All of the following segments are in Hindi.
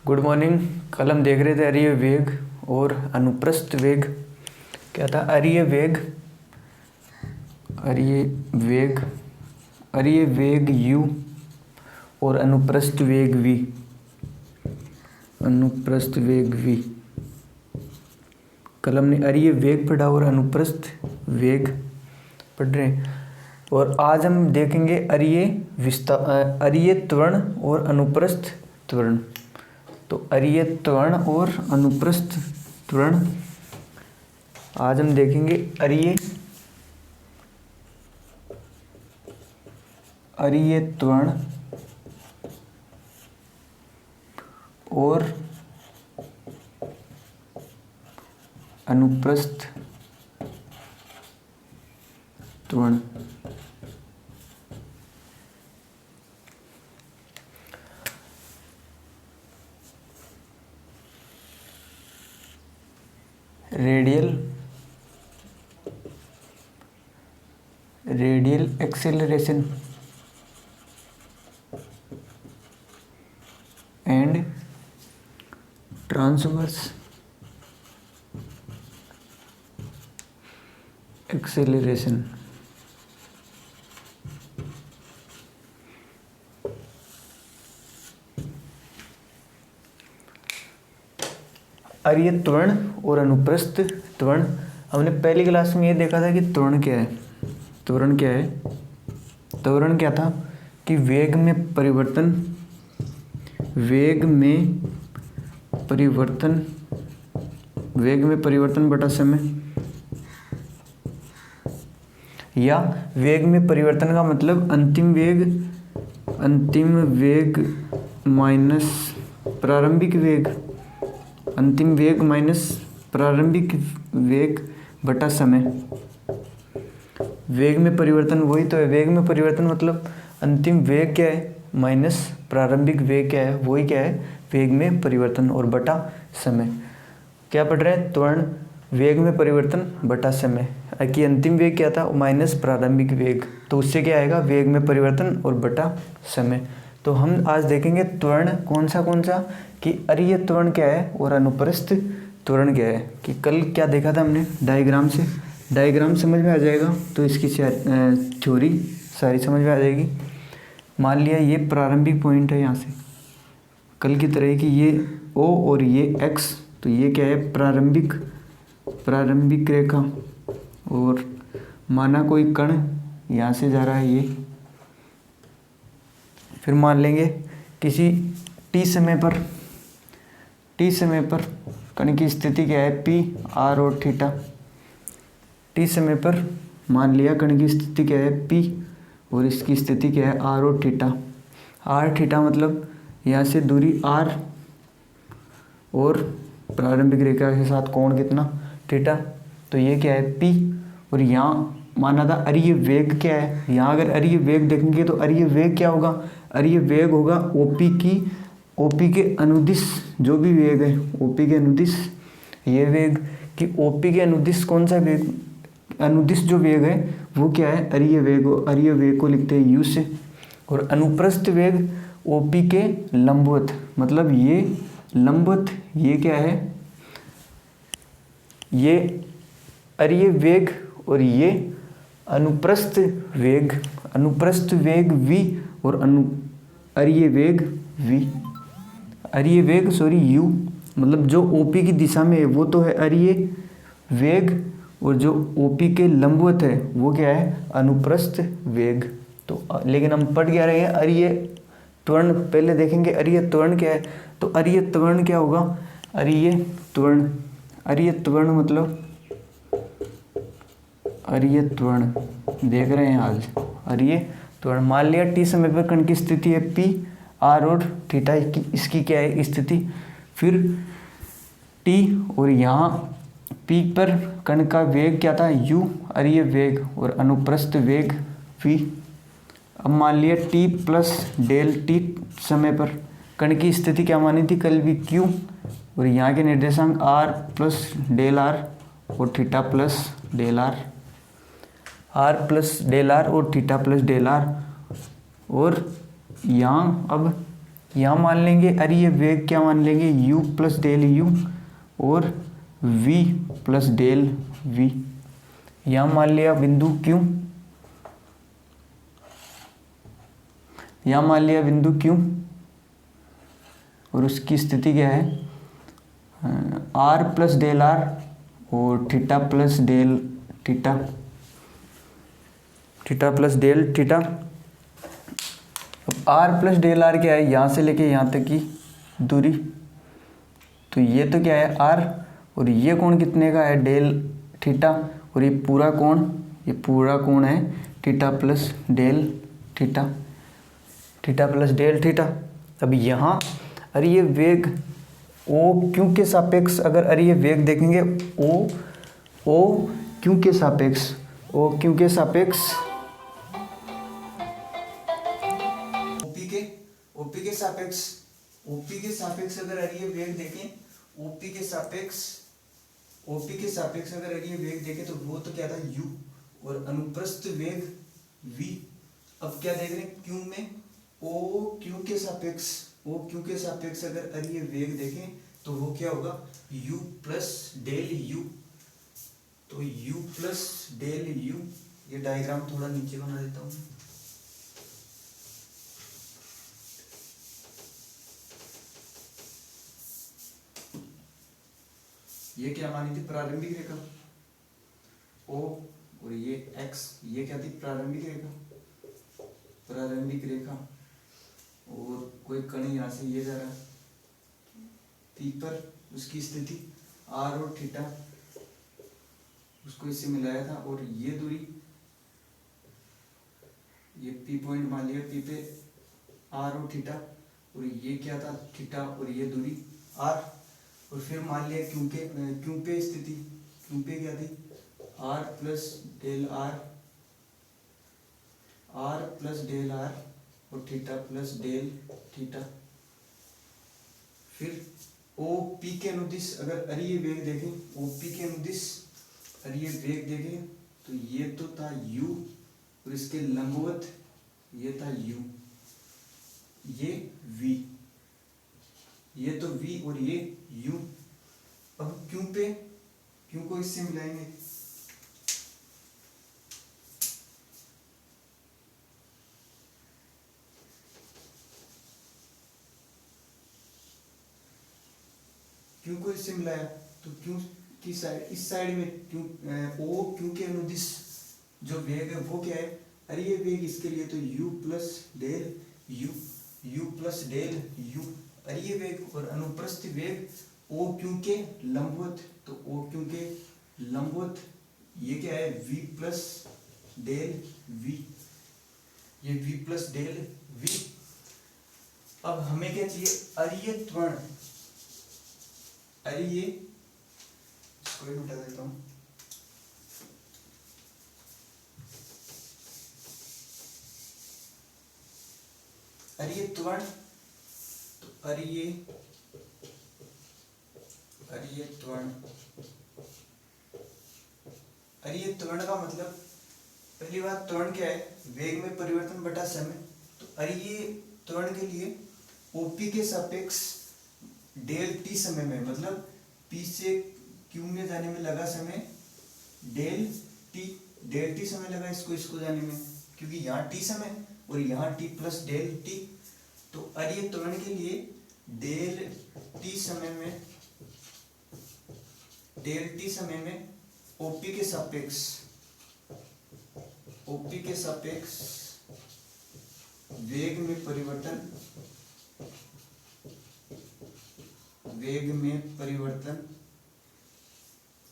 Good morning. कल हम देख रहे थे अरीय वेग और अनुप्रस्थ वेग। क्या था? अरीय वेग u और अनुप्रस्थ वेग v। कल हमने अरीय वेग पढ़ा और अनुप्रस्थ वेग पढ़ रहे हैं। और आज हम देखेंगे अरीय त्वरण और अनुप्रस्थ त्वरण। तो अरीय त्वरण और अनुप्रस्थ त्वरण आज हम देखेंगे। अरीय त्वरण और अनुप्रस्थ त्वरण। Radial acceleration and transverse acceleration. अरीय त्वरण और अनुप्रस्थ त्वरण। हमने पहली क्लास में ये देखा था कि त्वरण क्या है। त्वरण क्या था कि वेग में परिवर्तन बटा समय, या वेग में परिवर्तन का मतलब अंतिम वेग माइनस प्रारंभिक वेग, अंतिम वेग माइनस प्रारंभिक वेग बटा समय। वेग में परिवर्तन वही तो है। वेग में परिवर्तन मतलब अंतिम वेग क्या है माइनस प्रारंभिक वेग क्या है, वही क्या है वेग में परिवर्तन, और बटा समय। क्या पढ़ रहे हैं? त्वरण वेग में परिवर्तन बटा समय कि अंतिम वेग क्या था माइनस प्रारंभिक वेग, तो उससे क्या आएगा वेग में परिवर्तन और बटा समय। तो हम आज देखेंगे त्वरण कौन सा कि अरीय त्वरण क्या है और अनुप्रस्थ त्वरण क्या है। कि कल क्या देखा था हमने डायग्राम समझ में आ जाएगा तो इसकी थ्योरी सारी समझ में आ जाएगी। मान लिया ये प्रारंभिक पॉइंट है, यहाँ से कल की तरह कि ये O और ये X, तो ये क्या है प्रारंभिक रेखा। और माना कोई कण यहाँ से जा रहा है ये, फिर मान लेंगे किसी t समय पर कण की स्थिति क्या है P, R और थीटा। t समय पर मान लिया कण की स्थिति क्या है P और इसकी स्थिति क्या है R और थीटा। R थीटा मतलब यहाँ से दूरी R और प्रारंभिक रेखा के साथ कोण कितना थीटा। तो ये क्या है P। और यहाँ माना था अरीय वेग क्या है। यहाँ अगर अरीय वेग देखेंगे तो अरीय वेग क्या होगा? अरीय वेग होगा OP के अनुदिश जो भी वेग है, OP के अनुदिश ये वेग। कि OP के अनुदिश कौन सा वेग, अनुदिश जो वेग है वो क्या है अरीय वेग। अरीय वेग को लिखते हैं U से। और अनुप्रस्थ वेग OP के लंबवत, मतलब ये लंबवत, ये क्या है ये अरीय वेग और ये अनुप्रस्थ वेग V और अरीय वेग V। अरीय वेग U, मतलब जो OP की दिशा में है वो तो है अरीय वेग, और जो OP के लंबवत है वो क्या है अनुप्रस्थ वेग। तो लेकिन हम पढ़ क्या रहे हैं अरीय त्वरण। पहले देखेंगे अरीय त्वरण क्या है। तो अरीय त्वरण क्या होगा? अरीय त्वरण मतलब अरीय त्वरण देख रहे हैं आज। अरीय त्वरण मान लिया t समय पर कण की स्थिति है P, R और थीटा, इसकी क्या है स्थिति। फिर t और यहाँ P पर कण का वेग क्या था U, अरीय वेग, और अनुप्रस्थ वेग V। अब मान लिया t प्लस डेल t समय पर कण की स्थिति क्या मानी थी कल भी Q, और यहाँ के निर्देशांक R प्लस डेल R और theta plus del R, R plus del R और थीटा प्लस डेल R। और यहाँ अब यहाँ मान लेंगे, अरे ये वेग क्या मान लेंगे, u प्लस डेल यू और v प्लस डेल v। यहाँ मान लिया बिंदु q, यहाँ मान लिया बिंदु q और उसकी स्थिति क्या है, r प्लस डेल r और theta plus del theta, theta plus del theta. अब r प्लस डेल r क्या है, यहाँ से लेके यहाँ तक की दूरी, तो ये तो क्या है r, और ये कोण कितने का है डेल थीटा, और ये पूरा कोण है theta plus del theta, theta plus del theta. अब यहाँ अरे ये वेग ओ क्यू के सापेक्ष, अगर अरे ये वेग देखेंगे ओ क्यू के सापेक्ष, ओ क्यू के सापेक्ष, ओपी के सापेक्ष, ओपी के सापेक्ष अगर अरे ये वेग देखें, ओपी के सापेक्ष अगर अरे ये वेग देखें तो वो तो क्या था u, और अनुप्रस्थ वेग v। अब क्या देख रहे हैं क्यू में, ओ क्यू के सापेक्ष अगर अरे ये वेग देखें तो वो क्या होगा u प्लस डेल u, तो u प्लस डेल u। ये डायग्राम थोड़ा नीचे बना देता हूँ। ये क्या मानी थी प्रारंभिक रेखा O, और ये x, ये क्या थी प्रारंभिक रेखा, और कोई कण यहाँ से ये जा रहा P पर, उसकी स्थिति r और थीटा, उसको इससे मिलाया था, और ये दूरी, ये P पॉइंट मान लिया, P पे r और थीटा, और ये क्या था थीटा, और ये दूरी r, और फिर मान लिया क्यू पे स्थिति, क्यू पे क्या थी r प्लस डेल r, और थीटा प्लस डेल थीटा। फिर OP के अनुदिश अगर अरे ये वेग देखें, OP के अनुदिश अरे ये वेग देखें तो ये तो था u, और इसके लंबवत ये था u, ये v, ये तो v और ये u। अब क्यू को इससे मिलाएंगे, क्यू को इससे मिलाया तो क्यू की साइड, इस साइड में क्यू क्यू के अनुदिश जो वेग है वो क्या है, अरे ये वेग इसके लिए तो u प्लस डेल u, अरे ये वेग, और अनुप्रस्थ वेग ओ क्यू के लंबवत, तो ओ क्यू के लंबवत ये क्या है v प्लस डेल v, ये v प्लस डेल v। अब हमें क्या चाहिए, अरीय त्वरण, अरे ये इसको मिटा देता हूं, अरे ये त्वरण, तो अरे ये त्वरण का मतलब, पहली बात त्वरण क्या है, वेग में परिवर्तन बटा समय। तो अरे ये त्वरण के लिए ओपी के सापेक्ष डेल टी समय में, मतलब P से Q में जाने में लगा समय डेल टी समय लगा इसको जाने में, क्योंकि यहाँ t समय और यहाँ t प्लस डेल टी। तो अरे त्वरण के लिए डेल टी समय में ओपी के सापेक्ष वेग में परिवर्तन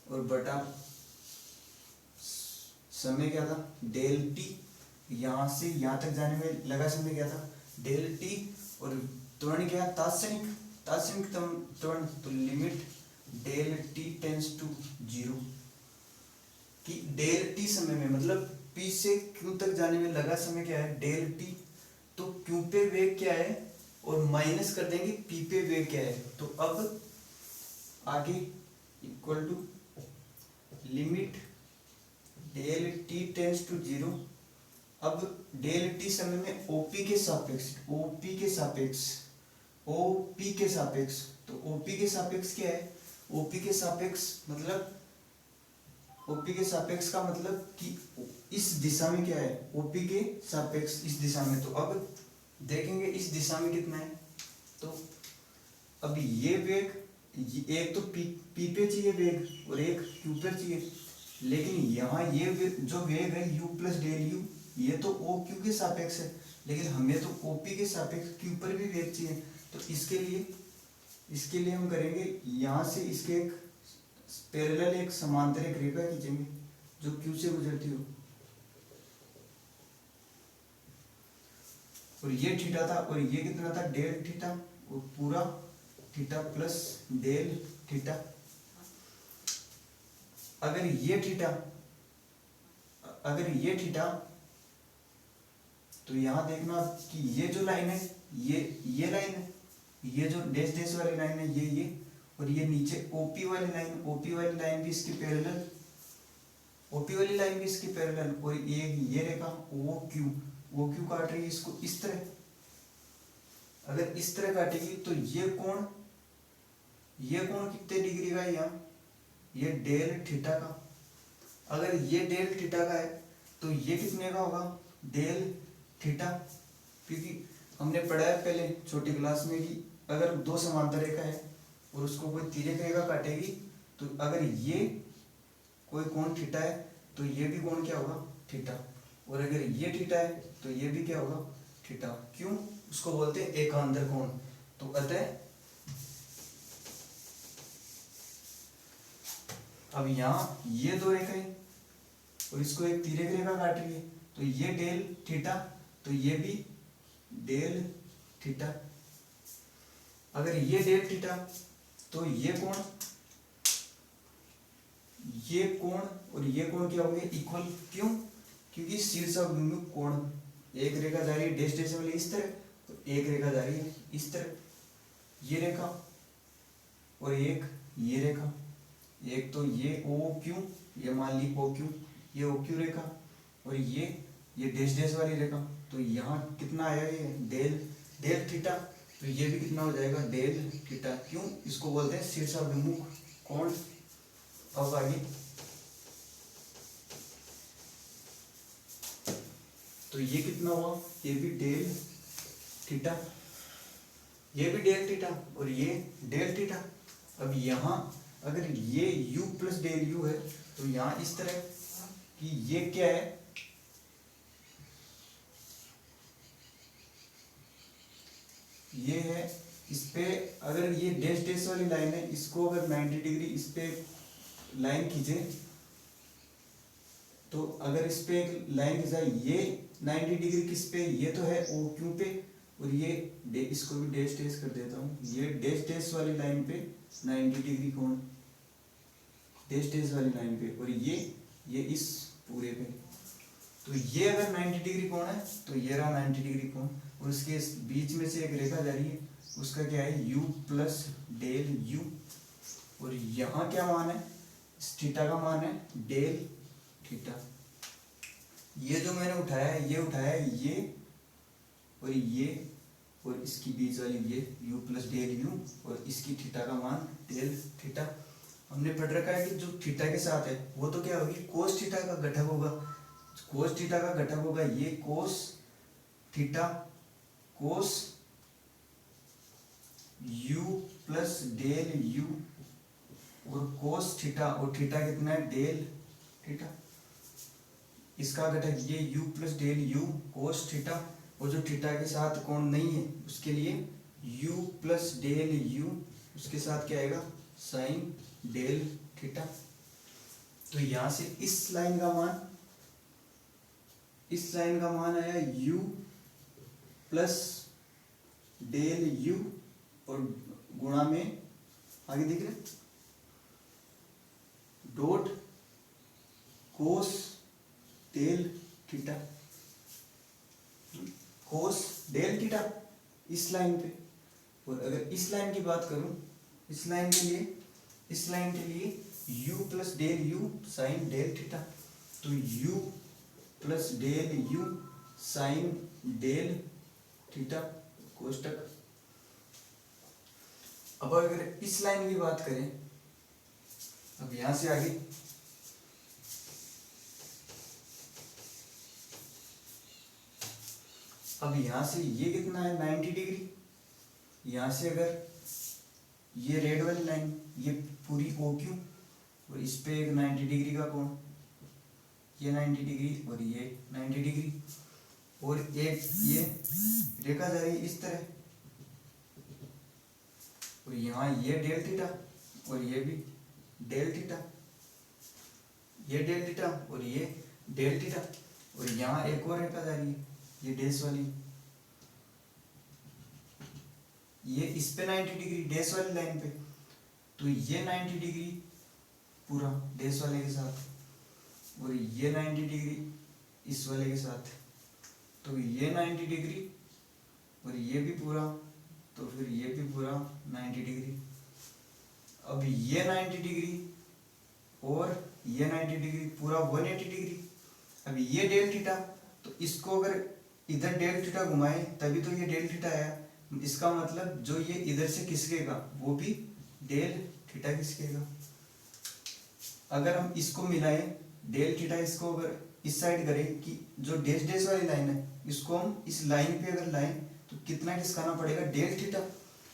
और बटा समय क्या था डेल टी, यहां से यहां तक जाने में लगा समय क्या था डेल टी, और त्वरण क्या तात्क्षणिक त्वरण, तो limit del T tends to 0, कि डेल टी समय में मतलब P से Q तक जाने में लगा समय क्या है डेल टी, तो Q पे वेग क्या है और माइनस कर देंगे P पे वेग क्या है, तो अब आगे equal to limit del T tends to 0। अब डेल टी समय में ओपी के सापेक्ष ओपी के सापेक्ष। तो ओपी के सापेक्ष क्या है, ओपी के सापेक्ष मतलब, ओपी के सापेक्ष का मतलब कि इस दिशा में क्या है, ओपी के सापेक्ष इस दिशा में। तो अब देखेंगे इस दिशा में कितना है। तो अब ये वेग, एक तो पी पे चाहिए वेग और एक क्यू पर चाहिए, लेकिन यहाँ ये जो वेग है u प्लस डेल यू, ये तो ओ क्यू के सापेक्ष है, लेकिन हमें तो ओपी के सापेक्ष क्यू पर भी वेग चाहिए। तो इसके लिए हम करेंगे, यहाँ से इसके एक पैरेलल एक समांतर एक रेखा खींचेंगे जो क्यू से गुजरती हो, और ये थीटा था और ये कितना था, डेल थीटा, और पूरा थीटा प्लस डेल थीटा। अगर ये थीटा तो यहां देखना कि ये जो लाइन है, ये लाइन है, ये जो डैश डैश वाली लाइन है ये, और ये नीचे ओपी वाली लाइन भी इसकी पैरेलल, ओपी वाली लाइन भी इसकी पैरेलल, और ये रेखा ओ क्यू काट रही है इसको इस तरह। अगर इस तरह काटेगी तो ये कोण कितने डिग्री का है यहाँ, ये डेल थीटा का। अगर ये डेल थीटा का है तो ये कितने का होगा, डेल थीटा। क्योंकि हमने पढ़ा है पहले छोटी क्लास में कि अगर दो समांतर रेखा है और उसको कोई तिर्यक रेखा काटेगी, तो अगर ये कोई कोण थीटा है तो ये भी कोण क्या होगा, थीटा। और अगर ये थीटा है तो ये भी क्या होगा, थीटा। क्यों, उसको बोलते हैं एकांतर कोण। तो अतः अब यहाँ ये दो रेखाएं और इसको एक तिर्यक रेखा काट रही है, तो ये डेल थीटा, तो ये भी डेल थीटा। अगर ये डेल थीटा तो ये कोण और ये कोण क्या होंगे, इक्वल। क्यों, क्योंकि शीर्षाभिमुख कोण, एक रेखा जा रही है डैश डैश वाली इस तरह, तो एक रेखा जा रही है इस तरह, ये रेखा, और एक ये रेखा, एक तो ये ओ क्यू, ये मान ली ओ क्यू, ये ओ क्यू रेखा, और ये डैश डैश वाली रेखा। तो यहाँ कितना आया, ये डेल थीटा, तो ये भी कितना हो जाएगा, डेल थीटा। क्यों, इसको बोलते हैं शीर्षाभिमुख कोण। अब आगे, तो ये कितना हुआ, ये भी डेल थीटा, ये भी डेल थीटा, और ये डेल थीटा। अब यहाँ अगर ये u प्लस डेल यू है तो यहाँ इस तरह कि ये क्या है, ये है, इस पे अगर ये डैश डैश वाली लाइन है, इसको अगर 90 डिग्री इस पे लाइन खींचे, तो अगर इस पे एक लाइन खींचा, ये 90 डिग्री किस पे, ये तो है ओ क्यू पे, और ये इसको भी डैश डैश कर देता हूँ, ये डैश डैश वाली लाइन पे 90 डिग्री कोण, डैश डैश वाली लाइन पे, और ये इस पूरे पे। तो ये अगर 90 डिग्री कोण है तो ये रहा 90 डिग्री कोण, और उसके बीच में से एक रेखा जा रही है, उसका क्या है, u प्लस डेल यू, और यहाँ क्या मान है, इस थीटा का मान है डेल थीटा। ये जो मैंने उठाया है, ये उठाया है ये, और इसकी बीच वाली ये u प्लस डेल यू, और इसकी थीटा का मान डेल थीटा। हमने पढ़ रखा है कि जो थीटा के साथ है वो तो क्या होगी, कोस थीटा का घटक होगा, कोस थीटा का घटक होगा ये cos theta, cos u plus del U, और कोस थीटा, और थीटा कितना है, डेल थीटा। इसका घटक ये u plus del U cos theta, और जो थीटा के साथ कोण नहीं है उसके लिए u प्लस डेल यू, उसके साथ क्या आएगा, साइन डेल थीटा। तो यहां से इस लाइन का मान आया u प्लस डेल यू, और गुणा में आगे देख रहे डॉट कोस del theta, cos del theta इस लाइन पे। और अगर इस लाइन की बात करूं, इस लाइन के लिए u plus del u sine del theta, तो u plus del u sine del theta कोष्टक। अब अगर इस लाइन की बात करें, अब यहां से आगे अब यहां से ये कितना है 90 डिग्री। यहां से अगर ये रेड वाली लाइन ये पूरी ओ क्यू और इस पे एक 90 डिग्री का कोण, ये 90 डिग्री और ये 90 डिग्री, और एक ये रेखा जा रही है इस तरह, और यहाँ ये डेल थीटा और ये भी डेल थीटा, ये डेल थीटा और ये डेल थीटा, और यहाँ एक और रेखा जा रही है ये डैश वाली, ये इस पे 90 डिग्री डैश वाली लाइन पे, तो ये 90 डिग्री पूरा डैश वाले के साथ, और ये 90 डिग्री इस वाले के साथ, तो ये 90 डिग्री और ये भी पूरा, तो फिर ये भी पूरा 90 डिग्री। अब ये 90 डिग्री और ये 90 डिग्री पूरा 180 डिग्री। अब ये डेल थीटा, तो इसको अगर इधर डेल थीटा घुमाए तभी तो ये डेल थीटा आया, इसका मतलब जो ये इधर से खिसकेगा वो भी डेल थीटा खिसकेगा। अगर हम इसको मिलाएं डेल थीटा, इसको अगर इस साइड करें कि जो डैश डैश वाली लाइन है इसको हम इस लाइन पे अगर लाएं तो कितना खिसकाना पड़ेगा डेल थीटा।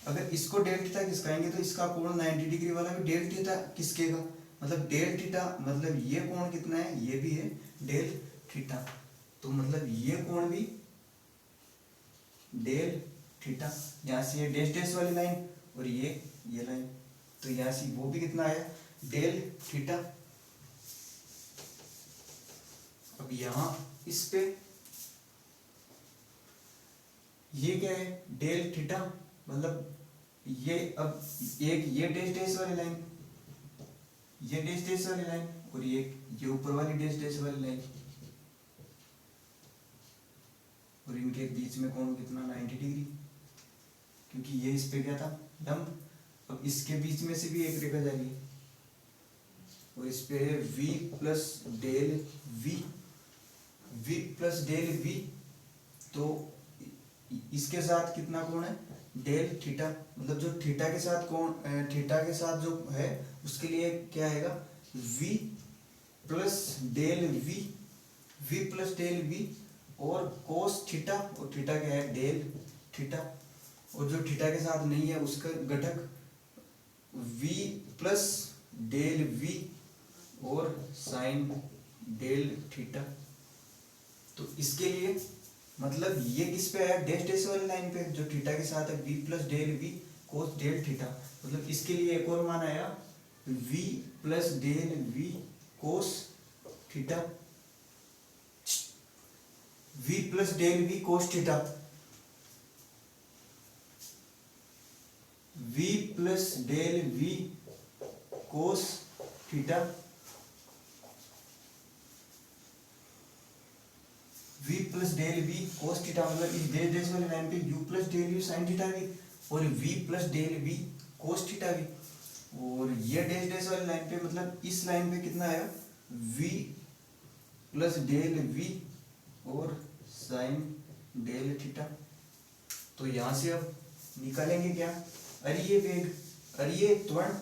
अगर इसको डेल थीटा खिसकाएंगे तो इसका कोण 90 डिग्री वाला भी डेल थीटा खिसकेगा, मतलब डेल थीटा मतलब ये कोण कितना है, ये भी है डेल थीटा, तो मतलब ये कोण भी डेल थीटा। यहाँ से ये डैश डैश वाली लाइन और ये लाइन, तो यहाँ से वो भी कितना आया डेल थीटा। अब यहाँ इस पे ये क्या है डेल थीटा, मतलब ये अब एक ये डैश डैश वाली लाइन, ये डैश डैश वाली लाइन और ये ऊपर वाली डैश डैश वाली लाइन, और इनके बीच में कोण कितना 90 डिग्री, क्योंकि ये इस पे क्या था लंब। अब इसके बीच में से भी एक रेखा जा रही है और इस पे है v plus del v plus del v, तो इसके साथ कितना कोण है डेल थीटा, मतलब जो थीटा के साथ कोण, थीटा के साथ जो है उसके लिए क्या आएगा v plus del v plus del v और कोस थीटा, और थीटा क्या है डेल थीटा, और जो थीटा के साथ नहीं है उसका घटक v प्लस डेल v और साइन डेल थीटा। तो इसके लिए मतलब ये किस पे आया डैश डैश वाली लाइन पे, जो थीटा के साथ है v plus del v cos del theta, मतलब इसके लिए एक और मान आया v plus del v cos theta, v plus del v cos theta, v plus del v cos theta, v plus del v cos theta, मतलब इस डैश डैश वाली लाइन पे u plus del u sine theta भी और v plus del v cos theta भी, और ये डैश डैश वाली लाइन पे मतलब इस लाइन पे कितना आया v प्लस डेल v और साइन डेल थीटा। तो यहां से अब निकालेंगे क्या अरीय वेग, अरीय त्वरण,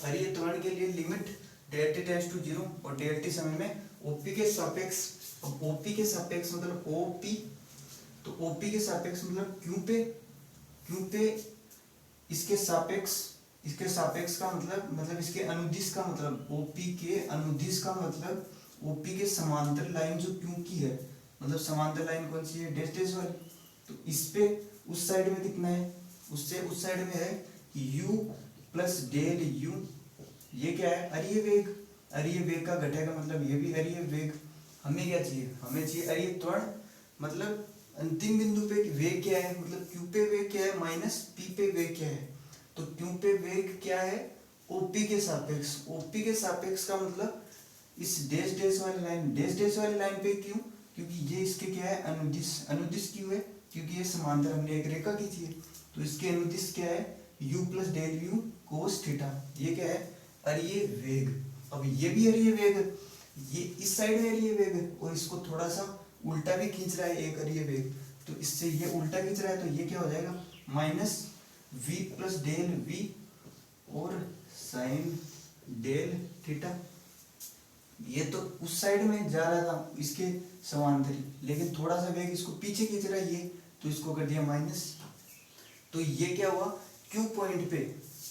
अरीय त्वरण के लिए limit del T tends to 0 और डेल टी समय में ओपी के सापेक्ष, अब ओपी के सापेक्ष मतलब ओपी, तो ओपी के सापेक्ष मतलब क्यू पे इसके सापेक्ष का मतलब इसके अनुदिश का मतलब ओपी के अनुदिश का मतलब ओपी के समांतर लाइन जो क्यू की है, मतलब समांतर लाइन कौन सी है डैश डैश वाली, तो इस पे उस साइड में कितना है, उससे उस साइड में है u प्लस डेल u, ये क्या है अरीय वेग, अरीय वेग का घटेगा मतलब ये भी अरीय वेग। हमें क्या चाहिए, हमें चाहिए अरीय त्वरण, मतलब अंतिम बिंदु पे वेग क्या है, मतलब q पे वेग क्या है माइनस p पे वेग क्या है, तो q पे वेग क्या है OP के सापेक्ष, OP के सापेक्ष का मतलब इस डैश डैश वाली लाइन पे क्यों, क्योंकि ये इसके क्या है अनुदिश, अनुदिश क्यों है क्योंकि ये समांतर हमने एक रेखा खींची है, तो इसके अनुदिश क्या है u plus del u cos theta, ये क्या है अरीय वेग। अब ये भी अरीय वेग है, ये इस साइड में अरीय वेग है और इसको थोड़ा सा उल्टा भी खींच रहा है एक अरीय वेग, तो इससे ये उल्टा खींच रहा है, तो ये क्या हो जाएगा minus v plus del v और साइन डेल थीटा। ये तो उस साइड में जा रहा था इसके समांतरी, लेकिन थोड़ा सा वेग इसको पीछे खींच रहा है ये, तो इसको कर दिया माइनस। तो ये क्या हुआ Q पॉइंट पे,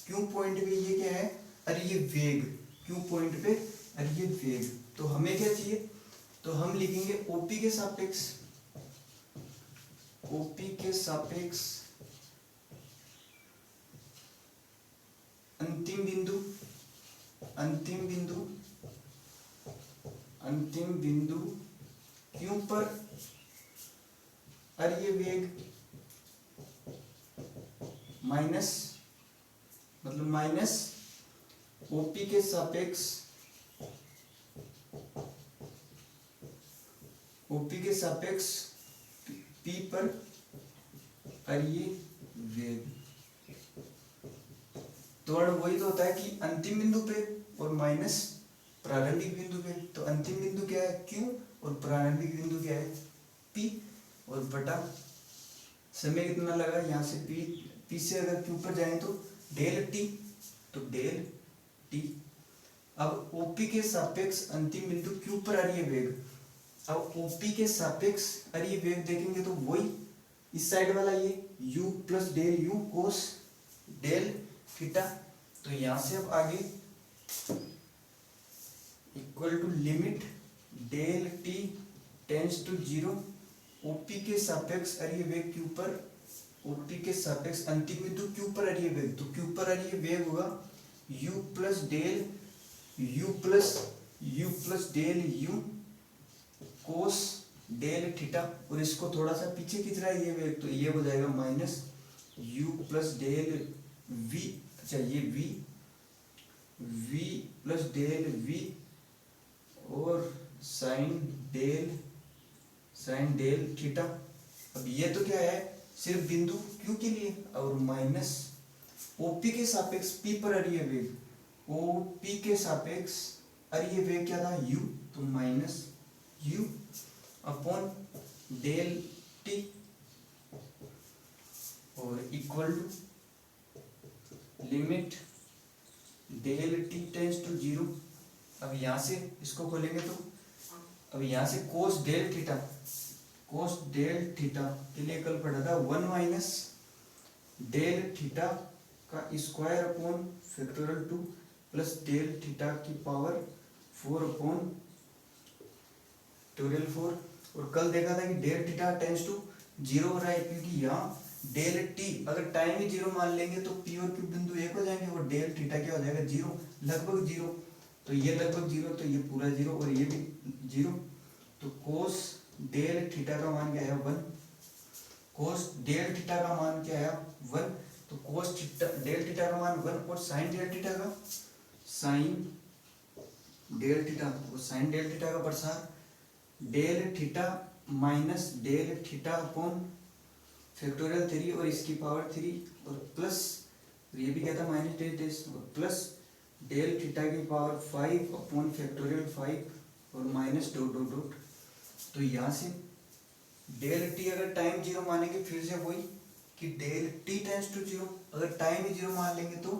Q पॉइंट पे ये क्या है, अरे ये वेग, Q पॉइंट पे अरे ये वेग। तो हमें क्या चाहिए, तो हम लिखेंगे OP के सापेक्ष, OP के सापेक्ष अंतिम बिंदु, अंतिम बिंदु, अंतिम बिंदु Q पर अरे ये वेग माइनस, मतलब माइनस OP के सापेक्ष, OP के सापेक्ष P पर अरे ये वेग। तो वही तो होता है कि अंतिम बिंदु पे और माइनस प्रारंभिक बिंदु पे। तो अंतिम बिंदु क्या है Q और प्रारंभिक बिंदु क्या है P, और बटा समय कितना लगा यहाँ से P से अगर Q पर जाए तो डेल T, तो डेल T। अब OP के सापेक्ष अंतिम बिंदु Q पर आ रही है वेग, अब OP के सापेक्ष अरे ये वेग देखेंगे तो वही इस साइड वाला ये U plus del U cos del theta. तो यहां से अब आगे equal to limit del T tends to 0, OP के सापेक्ष अरे ये वेग Q पर, OP के सापेक्ष अंतिम बिंदु Q पर आ रही है वेग, तो Q पर आ रही है वेग होगा U plus del U plus del U cos del theta, और इसको थोड़ा सा पीछे खींच रहा है ये वेग, तो ये हो जाएगा minus U plus del V, अच्छा ये V प्लस डेल V और साइन डेल थीटा। अब ये तो क्या है सिर्फ बिंदु Q के लिए, और माइनस OP के सापेक्ष P पर आ रही है वेग, OP के सापेक्ष अरे ये वेग क्या था U, तो minus U upon del T और equal to limit del T tends to 0। अब यहां से इसको खोलेंगे तो अब यहां से cos del theta, cos del theta के लिए कल पढ़ा था 1 माइनस डेल थीटा का square upon factorial 2 plus del theta की पावर 4 अपॉन फैक्टोरियल 4। और कल देखा था कि डेल थीटा टेंड्स टू 0 हो रहा है, क्योंकि यहाँ डेल T अगर टाइम ही 0 मान लेंगे तो P और Q बिंदु एक हो जाएंगे, और डेल थीटा क्या हो जाएगा 0, लगभग 0। तो ये लगभग 0, तो ये पूरा 0 और ये भी 0। तो कोस डेल थीटा का मान क्या है 1, कोस डेल थीटा का मान क्या है 1, तो कोस डेल थीटा का मान 1 और साइन डेल थीटा का साइन डेल थीटा का प्रसार del theta minus del theta upon factorial 3 और इसकी पावर 3 और प्लस, ये भी क्या था माइनस डेल और प्लस डेल थीटा की पावर 5 अपॉन फैक्टोरियल 5 और माइनस डॉट डॉट डॉट। तो यहाँ से डेल T अगर टाइम 0 मानेंगे फिर से वही कि डेल T टेंड्स टू 0, अगर टाइम ही 0 मान लेंगे तो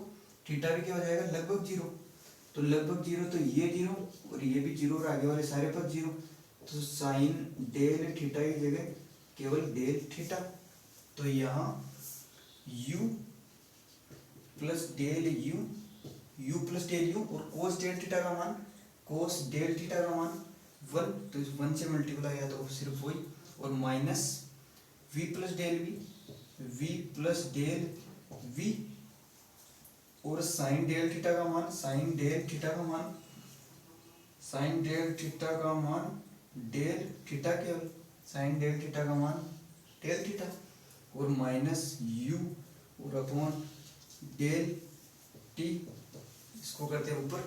थीटा भी क्या हो जाएगा लगभग 0, तो लगभग 0 तो ये 0 और ये भी 0 और आगे वाले सारे पद 0, तो साइन डेल थीटा की जगह केवल डेल थीटा। तो यहाँ U plus del U plus del U और कोस डेल थीटा का मान 1, तो इस 1 से मल्टीप्लाई है तो सिर्फ वही, और minus V plus del V और साइन डेल थीटा का मान डेल थीटा केवल साइन डेल थीटा का मान डेल थीटा और माइनस U और अपॉन डेल T, इसको करते हैं ऊपर।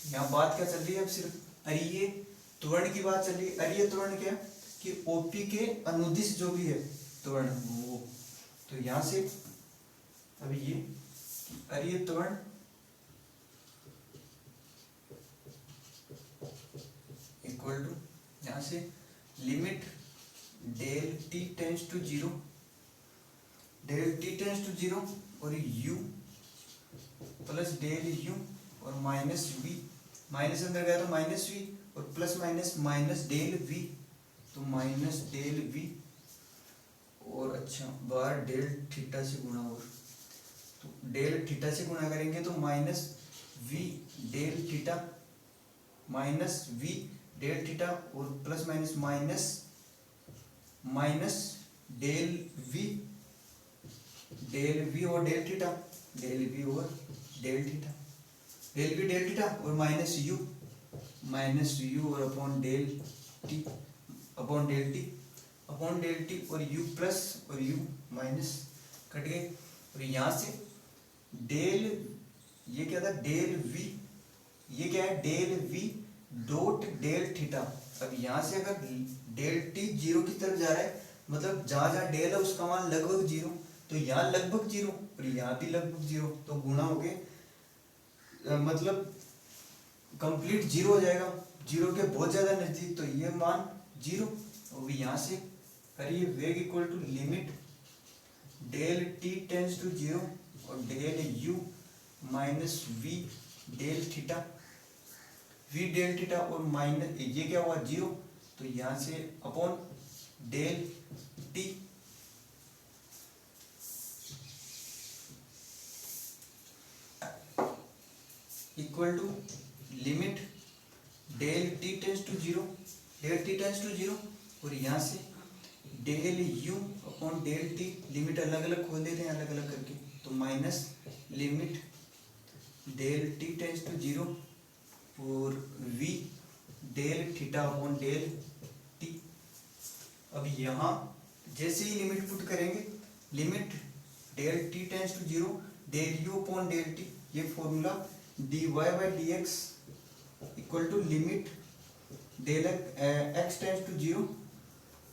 यहाँ बात क्या चल रही है अब सिर्फ अरीय त्वरण की बात चल रही है। अरीय त्वरण क्या कि OP के अनुदिश जो भी है त्वरण वो तो यहाँ से अब ये अरे त्वरण इक्वल टू यहाँ से limit del T tends to zero, del T tends to zero और u प्लस डेल u और माइनस v, माइनस अंदर गया तो माइनस v और plus minus minus del v, तो माइनस डेल v और अच्छा बार डेल थीटा से गुणा, और तो डेल थीटा से गुणा करेंगे तो minus v del theta minus v del theta और plus minus minus minus del v और डेल थीटा, डेल v और del theta, del v del theta और माइनस u और upon del t upon del t upon del t और u प्लस और u माइनस कट गए। और यहाँ से डेल ये क्या था डेल v, ये क्या है del v dot del theta. अब यहाँ से अगर डेल टी जीरो की तरफ जा रहा है मतलब जहाँ जहाँ डेल है उसका मान लगभग जीरो, तो यहाँ लगभग जीरो और यहाँ भी लगभग जीरो, तो गुणा हो गए मतलब कंप्लीट जीरो हो जाएगा, जीरो के बहुत ज्यादा नजदीक, तो ये मान जीरो। और यहाँ से करिए वेग equal to limit del T tends to zero और del u minus v del theta, v del theta और माइनस ये क्या हुआ जीरो, तो यहाँ से upon del t equal to limit del T tends to zero, del T tends to zero और यहाँ से del u upon del t, limit अलग अलग खोल देते हैं अलग अलग करके, तो minus limit del T tends to zero और v del theta upon del t. अब यहाँ जैसे ही लिमिट पुट करेंगे limit del T tends to zero del u upon del t, ये formula dy by D X equal to limit del X tends to zero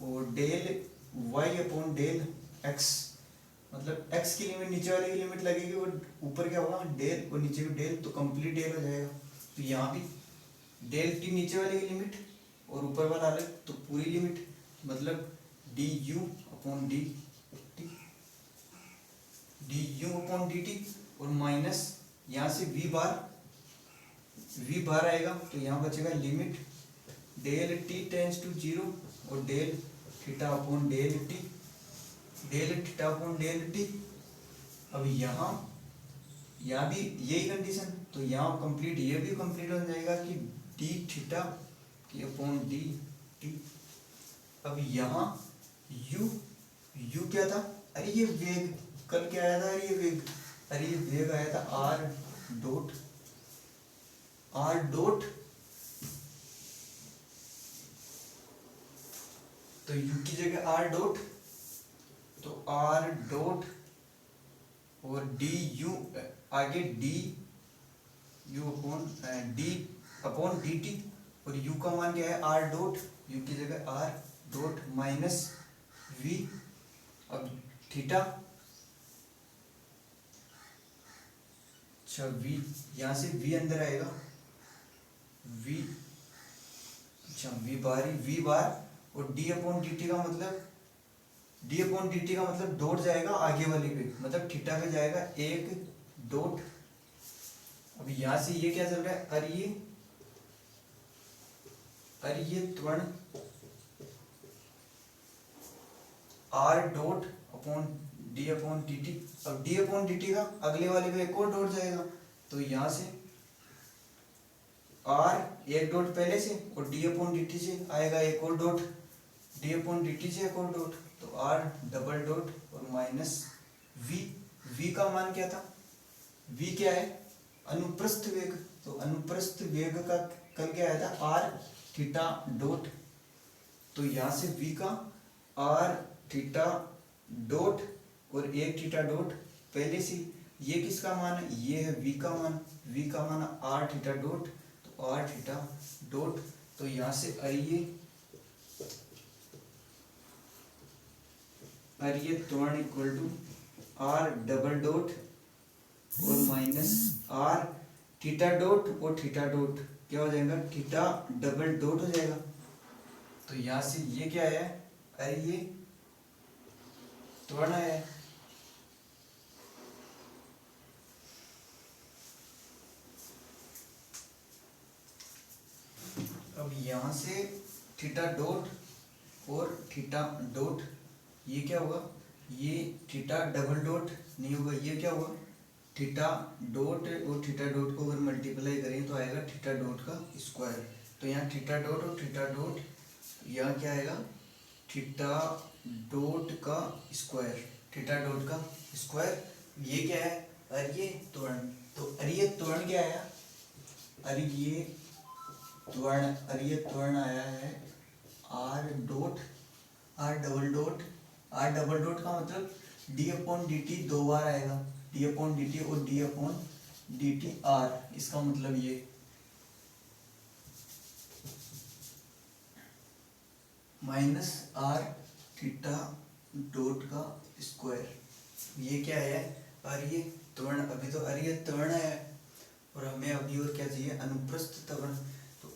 और del y upon del x, मतलब x की लिमिट नीचे वाले की लिमिट लगेगी और ऊपर क्या होगा डेल और नीचे भी डेल, तो कंप्लीट डेल हो जाएगा। तो यहाँ भी डेल टी नीचे वाले की लिमिट और ऊपर वाला अलग, तो पूरी लिमिट मतलब D U upon D T, D U upon D T और माइनस यहाँ से v बार आएगा, तो यहाँ बचेगा limit del T tends to zero और del theta upon del t, del theta upon del t. अब यहाँ भी यही कंडीशन, तो यहाँ कंप्लीट ये भी कंप्लीट हो जाएगा कि डी थीटा की अपॉन डी टी। अब यहाँ u क्या था, अरे ये वेग कल क्या आया था, अरे ये वेग आया था r डॉट, तो u की जगह r डॉट, तो r डॉट और डी यू आगे D U upon D T और u का मान क्या है r डॉट, u की जगह r डॉट माइनस v, अब थीटा अच्छा v यहाँ से v अंदर आएगा v, अच्छा v बार और d अपॉन डी टी का मतलब डॉट जाएगा आगे वाले पे, मतलब थीटा पे जाएगा एक डॉट। अब यहाँ से ये क्या चल रहा है, अरे ये त्वरण r dot upon D T, अब डी अपॉन डी टी का अगले वाले पे एक और डॉट जाएगा, तो यहाँ से r एक डॉट पहले से और डी अपॉन डी टी से आएगा एक और dot, D upon D T से एक और डॉट, तो r डबल डॉट और माइनस v का मान क्या था, v क्या है अनुप्रस्थ वेग, तो अनुप्रस्थ वेग का कल क्या आया था r थीटा डॉट, तो यहाँ से v का r थीटा डॉट और एक थीटा डॉट पहले से, ये किसका मान है, ये है v का मान r थीटा डॉट, तो r थीटा डॉट, तो यहाँ से और ये त्वरण equal to R double dot और माइनस आर थीटा डॉट और थीटा डॉट क्या हो जाएगा, थीटा डबल डॉट हो जाएगा। तो यहाँ से ये क्या है, अरे ये त्वरण है। अब यहाँ से थीटा डॉट और थीटा डॉट ये क्या होगा, ये थीटा डबल डॉट नहीं होगा, ये क्या होगा थीटा डॉट और थीटा डॉट को अगर मल्टीप्लाई करें तो आएगा थीटा डॉट का स्क्वायर। तो यहाँ थीटा डॉट और थीटा डॉट यहाँ क्या आएगा, थीटा डॉट का स्क्वायर, थीटा डॉट का स्क्वायर। ये क्या है, अरे ये त्वरण। तो अरे ये त्वरण क्या आया, अरे ये त्वरण, अरे ये त्वरण आया है R dot R double dot. R double dot का मतलब डी अपॉन डी टी दो बार आएगा, डी अपॉन डी टी और D upon D T R. इसका मतलब ये माइनस आर थीटा डॉट का स्क्वायर। ये क्या है, अरे ये त्वरण। अभी तो अरे ये त्वरण है और हमें अभी और क्या चाहिए, अनुप्रस्थ त्वरण। तो